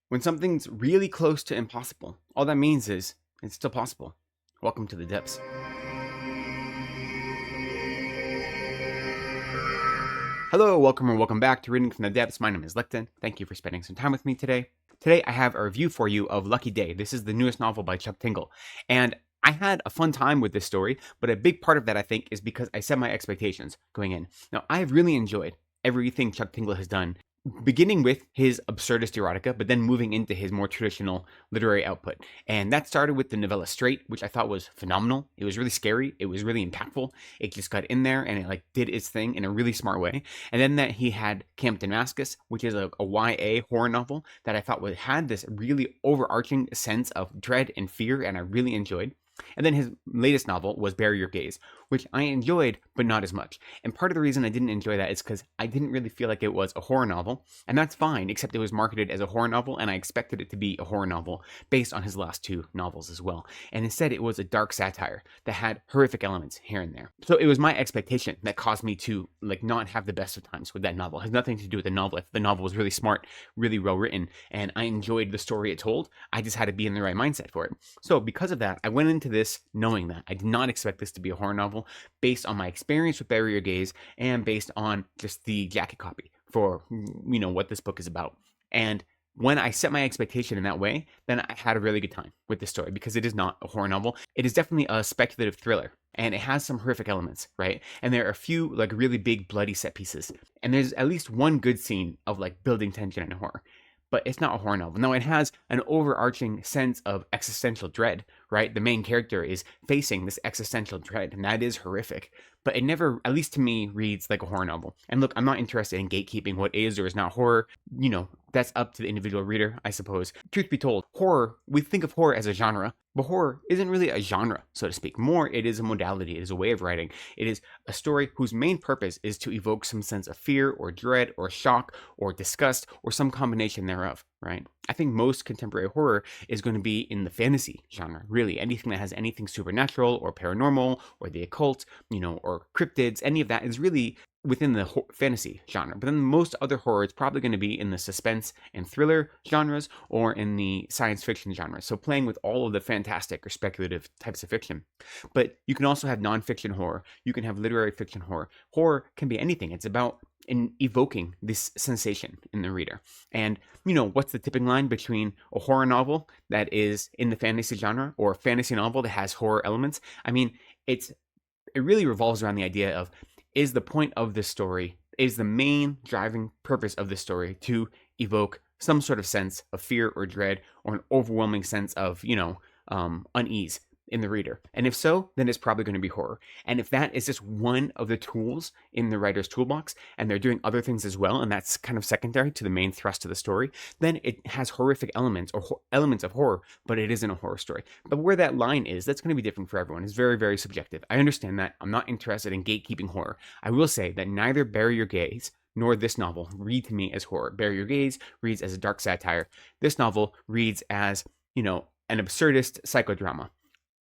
When something's really close to impossible, all that means is it's still possible. Welcome to the depths. Hello, welcome or welcome back to Reading from the Depths. My name is Licton. Thank you for spending some time with me today. Today I have a review for you of Lucky Day. This is the newest novel by Chuck Tingle. And I had a fun time with this story, but a big part of that I think is because I set my expectations going in. Now, I have really enjoyed everything Chuck Tingle has done, beginning with his absurdist erotica, but then moving into his more traditional literary output. And that started with the novella Straight, which I thought was phenomenal. It was really scary. It was really impactful. It just got in there and it did its thing in a really smart way. And then that he had Camp Damascus, which is a YA horror novel that I thought had this really overarching sense of dread and fear, and I really enjoyed. And then his latest novel was Bury Your Gaze, which I enjoyed, but not as much. And part of the reason I didn't enjoy that is because I didn't really feel like it was a horror novel, and that's fine, except it was marketed as a horror novel, and I expected it to be a horror novel based on his last two novels as well. And instead, it was a dark satire that had horrific elements here and there. So it was my expectation that caused me to not have the best of times with that novel. It has nothing to do with the novel. If the novel was really smart, really well written, and I enjoyed the story it told, I just had to be in the right mindset for it. So because of that, I went into this knowing that I did not expect this to be a horror novel based on my experience with Bury Your Gaze and based on just the jacket copy for what this book is about. And when I set my expectation in that way, then I had a really good time with this story because it is not a horror novel. It is definitely a speculative thriller, and it has some horrific elements, right? And there are a few really big bloody set pieces, and there's at least one good scene of building tension and horror. But it's not a horror novel. No, it has an overarching sense of existential dread, right? The main character is facing this existential dread, and that is horrific. But it never, at least to me, reads like a horror novel. And look, I'm not interested in gatekeeping what is or is not horror. That's up to the individual reader, I suppose. Truth be told, horror, we think of horror as a genre, but horror isn't really a genre, so to speak. More, it is a modality, it is a way of writing. It is a story whose main purpose is to evoke some sense of fear or dread or shock or disgust or some combination thereof, right? I think most contemporary horror is going to be in the fantasy genre, really. Anything that has anything supernatural or paranormal or the occult, or cryptids, any of that is really within the fantasy genre. But then most other horror is probably going to be in the suspense and thriller genres or in the science fiction genre. So playing with all of the fantastic or speculative types of fiction. But you can also have nonfiction horror. You can have literary fiction horror. Horror can be anything. It's about evoking this sensation in the reader. And what's the tipping line between a horror novel that is in the fantasy genre or a fantasy novel that has horror elements? I mean, it really revolves around the idea of, is the point of this story, is the main driving purpose of this story to evoke some sort of sense of fear or dread or an overwhelming sense of, unease in the reader? And if so, then it's probably going to be horror. And if that is just one of the tools in the writer's toolbox, and they're doing other things as well, and that's kind of secondary to the main thrust of the story, then it has horrific elements or elements of horror, but it isn't a horror story. But where that line is, that's going to be different for everyone. It's very, very subjective. I understand that. I'm not interested in gatekeeping horror. I will say that neither Bury Your Gaze nor this novel read to me as horror. Bury Your Gaze reads as a dark satire. This novel reads as, an absurdist psychodrama.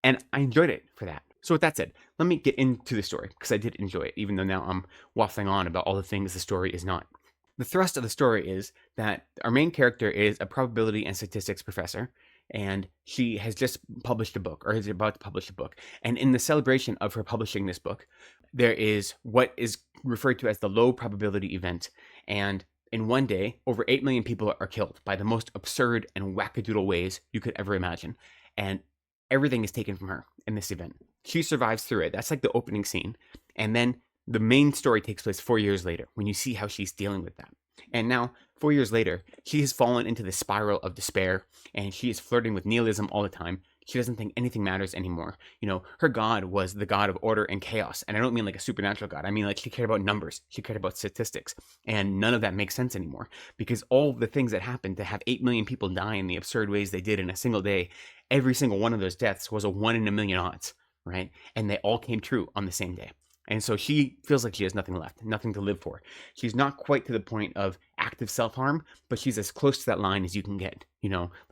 And I enjoyed it for that. So with that said, let me get into the story, because I did enjoy it, even though now I'm waffling on about all the things the story is not. The thrust of the story is that our main character is a probability and statistics professor, and she has just published a book, or is about to publish a book. And in the celebration of her publishing this book, there is what is referred to as the low probability event. And in one day, over 8 million people are killed by the most absurd and wackadoodle ways you could ever imagine. And everything is taken from her in this event. She survives through it. That's the opening scene. And then the main story takes place 4 years later, when you see how she's dealing with that. And now, 4 years later, she has fallen into the spiral of despair, and she is flirting with nihilism all the time. She doesn't think anything matters anymore. Her god was the god of order and chaos. And I don't mean like a supernatural god. I mean she cared about numbers. She cared about statistics. And none of that makes sense anymore. Because all the things that happened to have 8 million people die in the absurd ways they did in a single day, every single one of those deaths was a 1 in a million odds, right? And they all came true on the same day. And so she feels like she has nothing left, nothing to live for. She's not quite to the point of active self-harm, but she's as close to that line as you can get.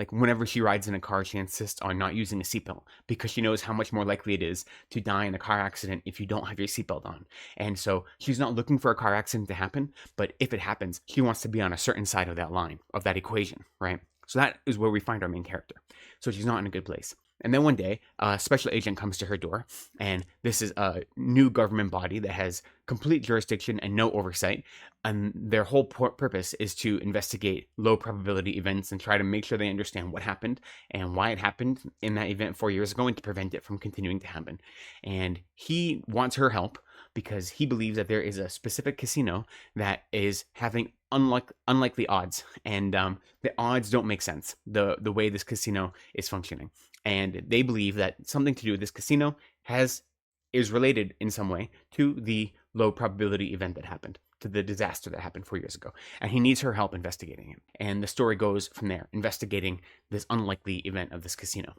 Whenever she rides in a car, she insists on not using a seatbelt because she knows how much more likely it is to die in a car accident if you don't have your seatbelt on. And so she's not looking for a car accident to happen, but if it happens, she wants to be on a certain side of that line, of that equation, right? So that is where we find our main character. So she's not in a good place. And then one day, a special agent comes to her door, and this is a new government body that has complete jurisdiction and no oversight. And their whole purpose is to investigate low probability events and try to make sure they understand what happened and why it happened in that event 4 years ago and to prevent it from continuing to happen. And he wants her help because he believes that there is a specific casino that is having unlikely odds, and the odds don't make sense, the way this casino is functioning. And they believe that something to do with this casino is related in some way to the low probability event that happened, to the disaster that happened 4 years ago. And he needs her help investigating it. And the story goes from there, investigating this unlikely event of this casino.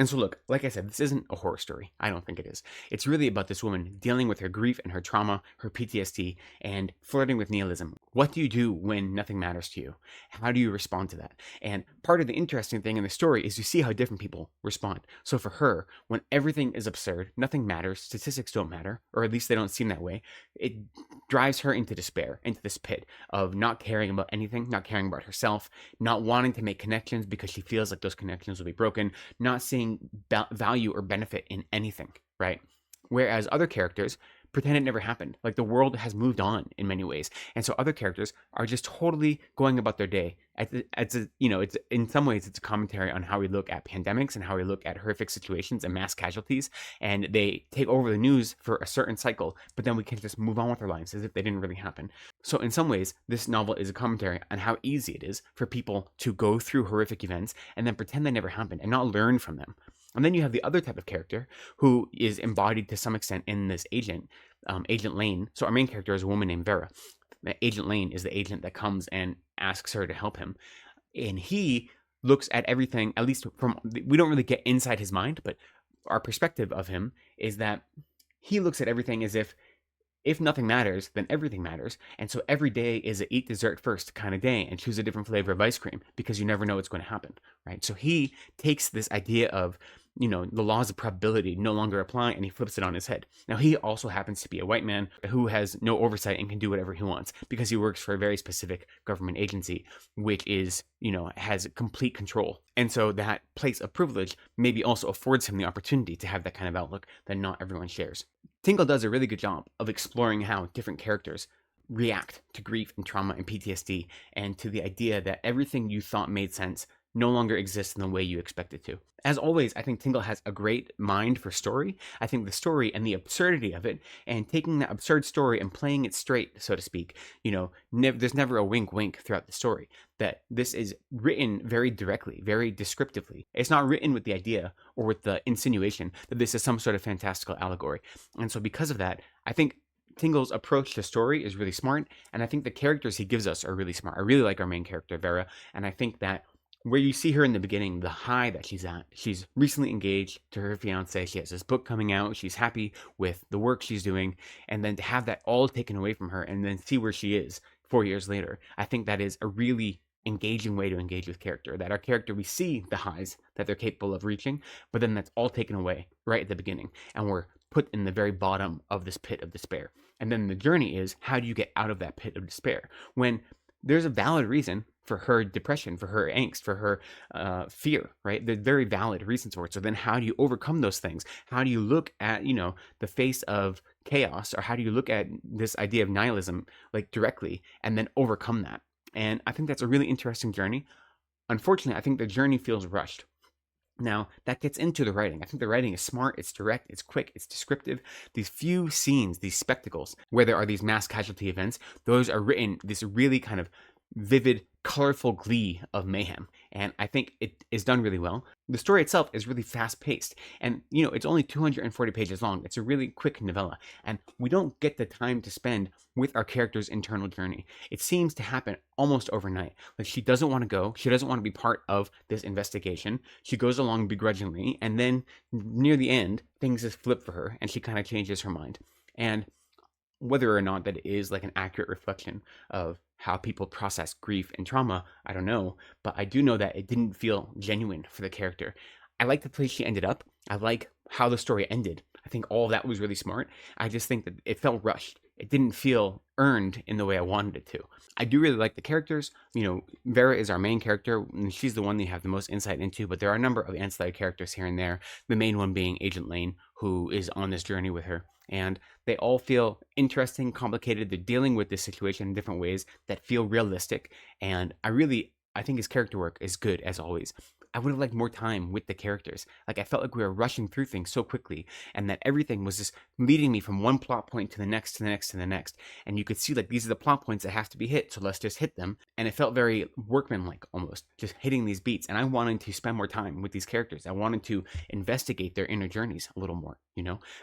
And so look, like I said, this isn't a horror story. I don't think it is. It's really about this woman dealing with her grief and her trauma, her PTSD, and flirting with nihilism. What do you do when nothing matters to you? How do you respond to that? And part of the interesting thing in the story is you see how different people respond. So for her, when everything is absurd, nothing matters, statistics don't matter, or at least they don't seem that way, it drives her into despair, into this pit of not caring about anything, not caring about herself, not wanting to make connections because she feels like those connections will be broken, not seeing value or benefit in anything, right? Whereas other characters pretend it never happened. Like the world has moved on in many ways. And so other characters are just totally going about their day. It's in some ways, it's a commentary on how we look at pandemics and how we look at horrific situations and mass casualties. And they take over the news for a certain cycle, but then we can just move on with our lives as if they didn't really happen. So in some ways, this novel is a commentary on how easy it is for people to go through horrific events and then pretend they never happened and not learn from them. And then you have the other type of character who is embodied to some extent in this agent, Agent Lane. So our main character is a woman named Vera. Agent Lane is the agent that comes and asks her to help him. And he looks at everything, at least we don't really get inside his mind, but our perspective of him is that he looks at everything as if nothing matters, then everything matters. And so every day is a eat dessert first kind of day and choose a different flavor of ice cream because you never know what's going to happen, right? So he takes this idea of, the laws of probability no longer apply, and he flips it on his head. Now, he also happens to be a white man who has no oversight and can do whatever he wants because he works for a very specific government agency, which is, has complete control. And so that place of privilege maybe also affords him the opportunity to have that kind of outlook that not everyone shares. Tingle does a really good job of exploring how different characters react to grief and trauma and PTSD, and to the idea that everything you thought made sense no longer exists in the way you expect it to. As always, I think Tingle has a great mind for story. I think the story and the absurdity of it, and taking that absurd story and playing it straight, so to speak, there's never a wink throughout the story. That this is written very directly, very descriptively. It's not written with the idea or with the insinuation that this is some sort of fantastical allegory. And so because of that, I think Tingle's approach to story is really smart, and I think the characters he gives us are really smart. I really like our main character, Vera, and I think that where you see her in the beginning, the high that she's at, she's recently engaged to her fiance, she has this book coming out, she's happy with the work she's doing, and then to have that all taken away from her and then see where she is 4 years later, I think that is a really engaging way to engage with character. That our character, we see the highs that they're capable of reaching, but then that's all taken away right at the beginning, and we're put in the very bottom of this pit of despair. And then the journey is, how do you get out of that pit of despair when there's a valid reason for her depression, for her angst, for her fear, right? They're very valid reasons for it. So then how do you overcome those things? How do you look at, the face of chaos, or how do you look at this idea of nihilism, like directly, and then overcome that? And I think that's a really interesting journey. Unfortunately, I think the journey feels rushed. Now, that gets into the writing. I think the writing is smart, it's direct, it's quick, it's descriptive. These few scenes, these spectacles, where there are these mass casualty events, those are written this really kind of vivid, colorful glee of mayhem. And I think it is done really well. The story itself is really fast-paced. And, it's only 240 pages long. It's a really quick novella. And we don't get the time to spend with our character's internal journey. It seems to happen almost overnight. Like, she doesn't want to go. She doesn't want to be part of this investigation. She goes along begrudgingly. And then near the end, things just flip for her. And she kind of changes her mind. And whether or not that is like an accurate reflection of how people process grief and trauma, I don't know, but I do know that it didn't feel genuine for the character. I like the place she ended up. I like how the story ended. I think all of that was really smart. I just think that it felt rushed. it didn't feel earned in the way I wanted it to. I do really like the characters. Vera is our main character, and she's the one that you have the most insight into, but there are a number of ancillary characters here and there, the main one being Agent Lane, who is on this journey with her. And they all feel interesting, complicated. They're dealing with this situation in different ways that feel realistic. And I think his character work is good as always. I would have liked more time with the characters. Like, I felt like we were rushing through things so quickly, and that everything was just leading me from one plot point to the next, to the next, to the next. And you could see, like, these are the plot points that have to be hit, so let's just hit them. And it felt very workmanlike almost, just hitting these beats. And I wanted to spend more time with these characters. I wanted to investigate their inner journeys a little more,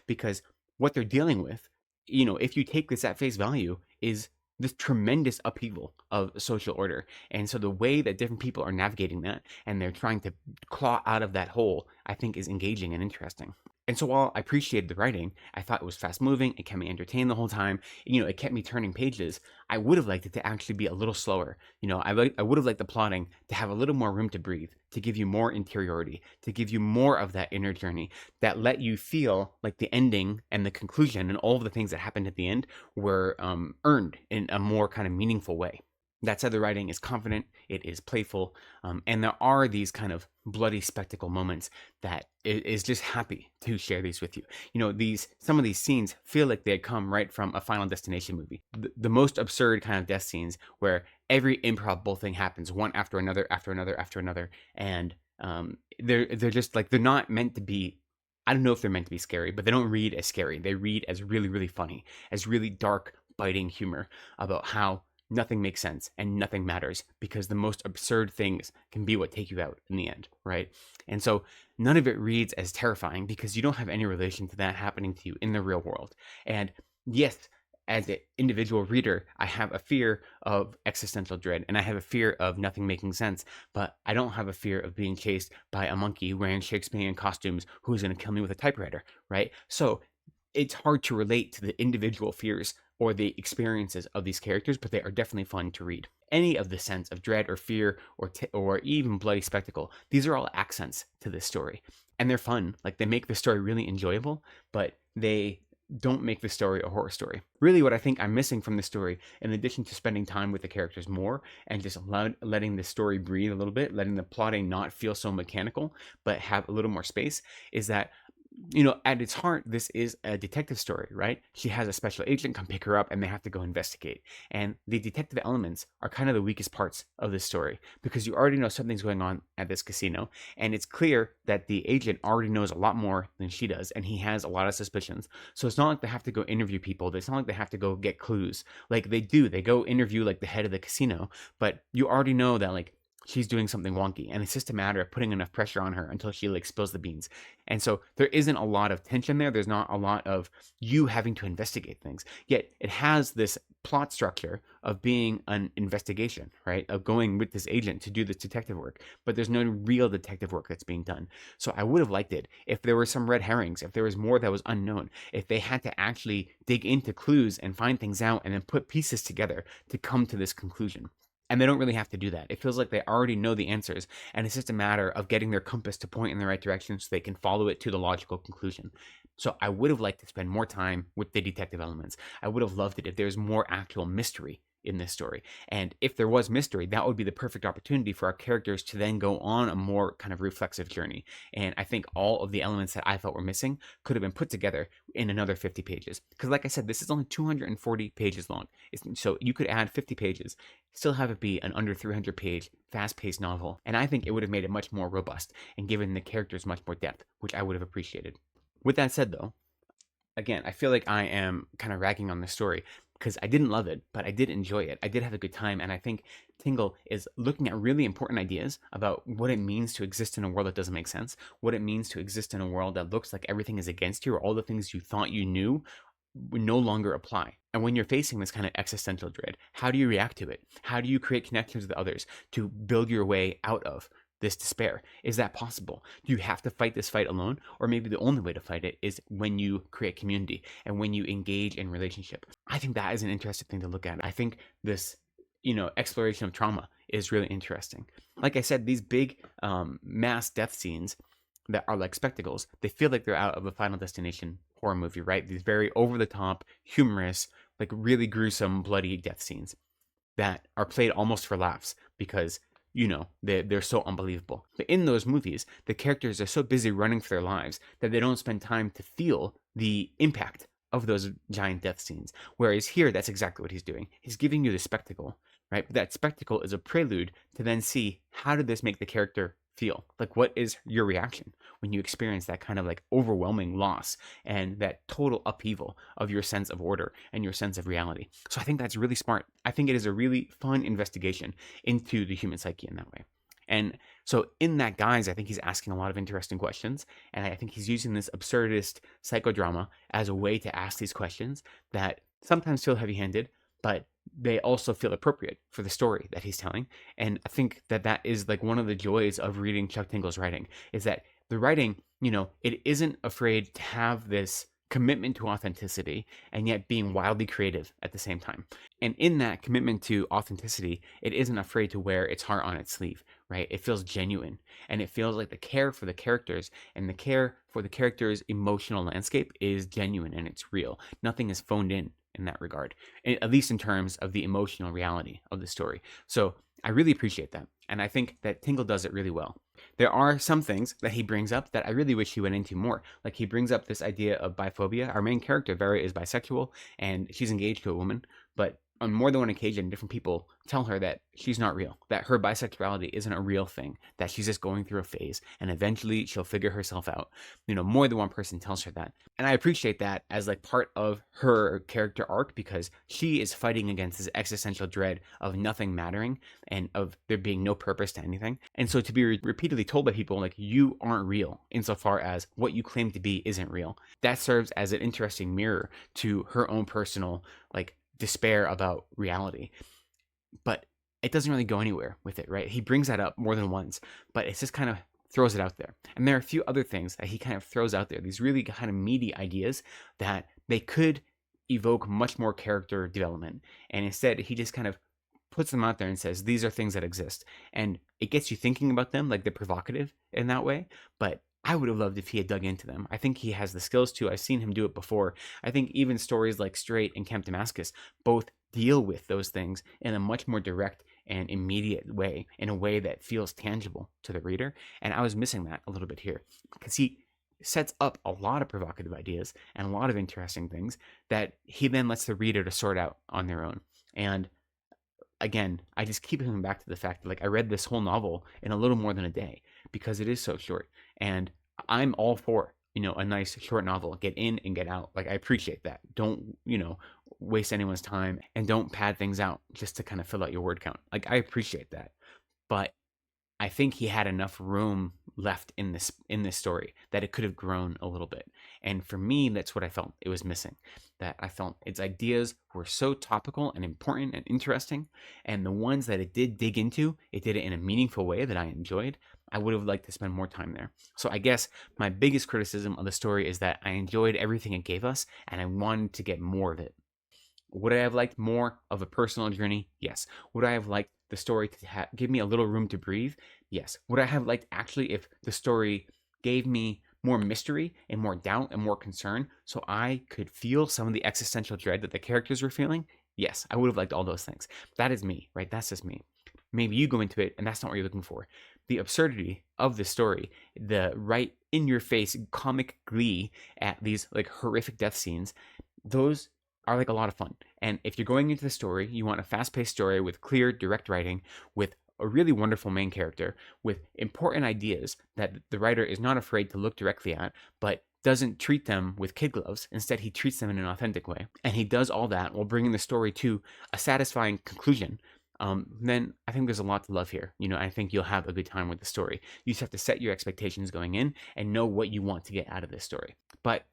because what they're dealing with, if you take this at face value, is this tremendous upheaval of social order. And so the way that different people are navigating that and they're trying to claw out of that hole, I think is engaging and interesting. And so while I appreciated the writing, I thought it was fast moving, it kept me entertained the whole time, it kept me turning pages. I would have liked it to actually be a little slower. I would have liked the plotting to have a little more room to breathe, to give you more interiority, to give you more of that inner journey that let you feel like the ending and the conclusion and all of the things that happened at the end were earned in a more kind of meaningful way. That said, the writing is confident, it is playful, and there are these kind of bloody spectacle moments that is just happy to share these with you. Some of these scenes feel like they had come right from a Final Destination movie. The most absurd kind of death scenes where every improbable thing happens one after another, after another, after another, and they're just like, they're not meant to be. I don't know if they're meant to be scary, but they don't read as scary. They read as really, really funny, as really dark, biting humor about how nothing makes sense and nothing matters, because the most absurd things can be what take you out in the end, right? And so none of it reads as terrifying because you don't have any relation to that happening to you in the real world. And yes, as an individual reader, I have a fear of existential dread and I have a fear of nothing making sense, but I don't have a fear of being chased by a monkey wearing Shakespearean costumes who's going to kill me with a typewriter, right? So it's hard to relate to the individual fears or the experiences of these characters, but they are definitely fun to read. Any of the sense of dread or fear or even bloody spectacle, these are all accents to this story. And they're fun. Like, they make the story really enjoyable, but they don't make the story a horror story. Really, what I think I'm missing from the story, in addition to spending time with the characters more and just letting the story breathe a little bit, letting the plotting not feel so mechanical, but have a little more space, is that at its heart, this is a detective story, right? She has a special agent come pick her up and they have to go investigate. And the detective elements are kind of the weakest parts of this story because you already know something's going on at this casino. And it's clear that the agent already knows a lot more than she does. And he has a lot of suspicions. So it's not like they have to go interview people. It's not like they have to go get clues. Like, they do. They go interview like the head of the casino. But you already know that, like, she's doing something wonky, and it's just a matter of putting enough pressure on her until she, like, spills the beans. And so there isn't a lot of tension there. There's not a lot of you having to investigate things. Yet it has this plot structure of being an investigation, right? Of going with this agent to do this detective work, but there's no real detective work that's being done. So I would have liked it if there were some red herrings, if there was more that was unknown, if they had to actually dig into clues and find things out and then put pieces together to come to this conclusion. And they don't really have to do that. It feels like they already know the answers, and it's just a matter of getting their compass to point in the right direction so they can follow it to the logical conclusion. So I would have liked to spend more time with the detective elements. I would have loved it if there was more actual mystery in this story. And if there was mystery, that would be the perfect opportunity for our characters to then go on a more kind of reflexive journey. And I think all of the elements that I felt were missing could have been put together in another 50 pages. Because like I said, this is only 240 pages long. So you could add 50 pages, still have it be an under 300 page, fast-paced novel. And I think it would have made it much more robust and given the characters much more depth, which I would have appreciated. With that said, though, again, I feel like I am kind of ragging on this story because I didn't love it, but I did enjoy it. I did have a good time, and I think Tingle is looking at really important ideas about what it means to exist in a world that doesn't make sense, what it means to exist in a world that looks like everything is against you, or all the things you thought you knew would no longer apply. And when you're facing this kind of existential dread, how do you react to it? How do you create connections with others to build your way out of this despair? Is that possible? Do you have to fight this fight alone? Or maybe the only way to fight it is when you create community and when you engage in relationship. I think that is an interesting thing to look at. I think this, exploration of trauma is really interesting. Like I said, these big mass death scenes that are like spectacles, they feel like they're out of a Final Destination horror movie, right? These very over-the-top, humorous, like really gruesome, bloody death scenes that are played almost for laughs because, they're so unbelievable. But in those movies, the characters are so busy running for their lives that they don't spend time to feel the impact of those giant death scenes. Whereas here, that's exactly what he's doing. He's giving you the spectacle, right? But that spectacle is a prelude to then see, how did this make the character feel? Like, what is your reaction when you experience that kind of like overwhelming loss and that total upheaval of your sense of order and your sense of reality? So I think that's really smart. I think it is a really fun investigation into the human psyche in that way. And so in that guise, I think he's asking a lot of interesting questions. And I think he's using this absurdist psychodrama as a way to ask these questions that sometimes feel heavy-handed, but they also feel appropriate for the story that he's telling. And I think that that is like one of the joys of reading Chuck Tingle's writing, is that the writing, it isn't afraid to have this commitment to authenticity and yet being wildly creative at the same time. And in that commitment to authenticity, it isn't afraid to wear its heart on its sleeve, right? It feels genuine, and it feels like the care for the characters and the care for the characters' emotional landscape is genuine and it's real. Nothing is phoned in that regard, at least in terms of the emotional reality of the story. So I really appreciate that. And I think that Tingle does it really well. There are some things that he brings up that I really wish he went into more. Like, he brings up this idea of biphobia. Our main character, Vera, is bisexual, and she's engaged to a woman, but on more than one occasion, different people tell her that she's not real, that her bisexuality isn't a real thing, that she's just going through a phase, and eventually she'll figure herself out. More than one person tells her that. And I appreciate that as like part of her character arc, because she is fighting against this existential dread of nothing mattering and of there being no purpose to anything. And so to be repeatedly told by people like, you aren't real insofar as what you claim to be isn't real, that serves as an interesting mirror to her own personal like despair about reality. But it doesn't really go anywhere with it, right? He brings that up more than once, but it's just kind of throws it out there. And there are a few other things that he kind of throws out there, these really kind of meaty ideas that they could evoke much more character development. And instead, he just kind of puts them out there and says, these are things that exist. And it gets you thinking about them, like they're provocative in that way. But I would have loved if he had dug into them. I think he has the skills to. I've seen him do it before. I think even stories like Straight and Camp Damascus both deal with those things in a much more direct and immediate way, in a way that feels tangible to the reader. And I was missing that a little bit here, because he sets up a lot of provocative ideas and a lot of interesting things that he then lets the reader to sort out on their own. And again, I just keep coming back to the fact that like I read this whole novel in a little more than a day because it is so short. And I'm all for, a nice short novel. Get in and get out. Like, I appreciate that. Don't, waste anyone's time, and don't pad things out just to kind of fill out your word count. Like, I appreciate that. But I think he had enough room left in this story that it could have grown a little bit. And for me, that's what I felt it was missing. That I felt its ideas were so topical and important and interesting, and the ones that it did dig into, it did it in a meaningful way that I enjoyed. I would have liked to spend more time there. So I guess my biggest criticism of the story is that I enjoyed everything it gave us, and I wanted to get more of it. Would I have liked more of a personal journey? Yes. Would I have liked the story to give me a little room to breathe? Yes. Would I have liked actually if the story gave me more mystery and more doubt and more concern so I could feel some of the existential dread that the characters were feeling? Yes, I would have liked all those things. That is me, right? That's just me. Maybe you go into it and that's not what you're looking for. The absurdity of the story, the right in your face comic glee at these like horrific death scenes, those are like a lot of fun. And if you're going into the story, you want a fast-paced story with clear, direct writing, with a really wonderful main character, with important ideas that the writer is not afraid to look directly at, but doesn't treat them with kid gloves. Instead, he treats them in an authentic way. And he does all that while bringing the story to a satisfying conclusion. Then I think there's a lot to love here. I think you'll have a good time with the story. You just have to set your expectations going in and know what you want to get out of this story. But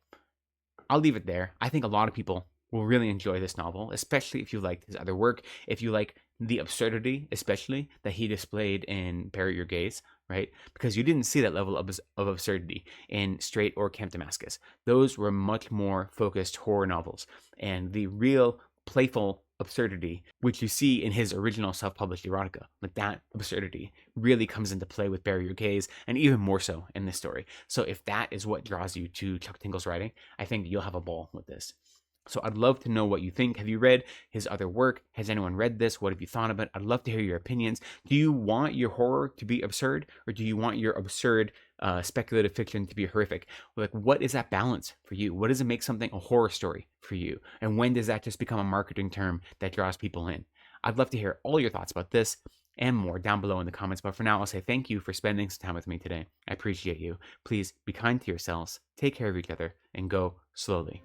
I'll leave it there. I think a lot of people will really enjoy this novel, especially if you like his other work, if you like the absurdity, especially, that he displayed in Bury Your Gaze, right? Because you didn't see that level of absurdity in Straight or Camp Damascus. Those were much more focused horror novels. And the real playful absurdity, which you see in his original self-published erotica, like that absurdity really comes into play with Bury Your Gaze, and even more so in this story. So if that is what draws you to Chuck Tingle's writing, I think you'll have a ball with this. So I'd love to know what you think. Have you read his other work? Has anyone read this? What have you thought about it? I'd love to hear your opinions. Do you want your horror to be absurd, or do you want your absurd speculative fiction to be horrific? Like, what is that balance for you? What does it make something a horror story for you? And when does that just become a marketing term that draws people in? I'd love to hear all your thoughts about this and more down below in the comments. But for now, I'll say thank you for spending some time with me today. I appreciate you. Please be kind to yourselves, take care of each other, and go slowly.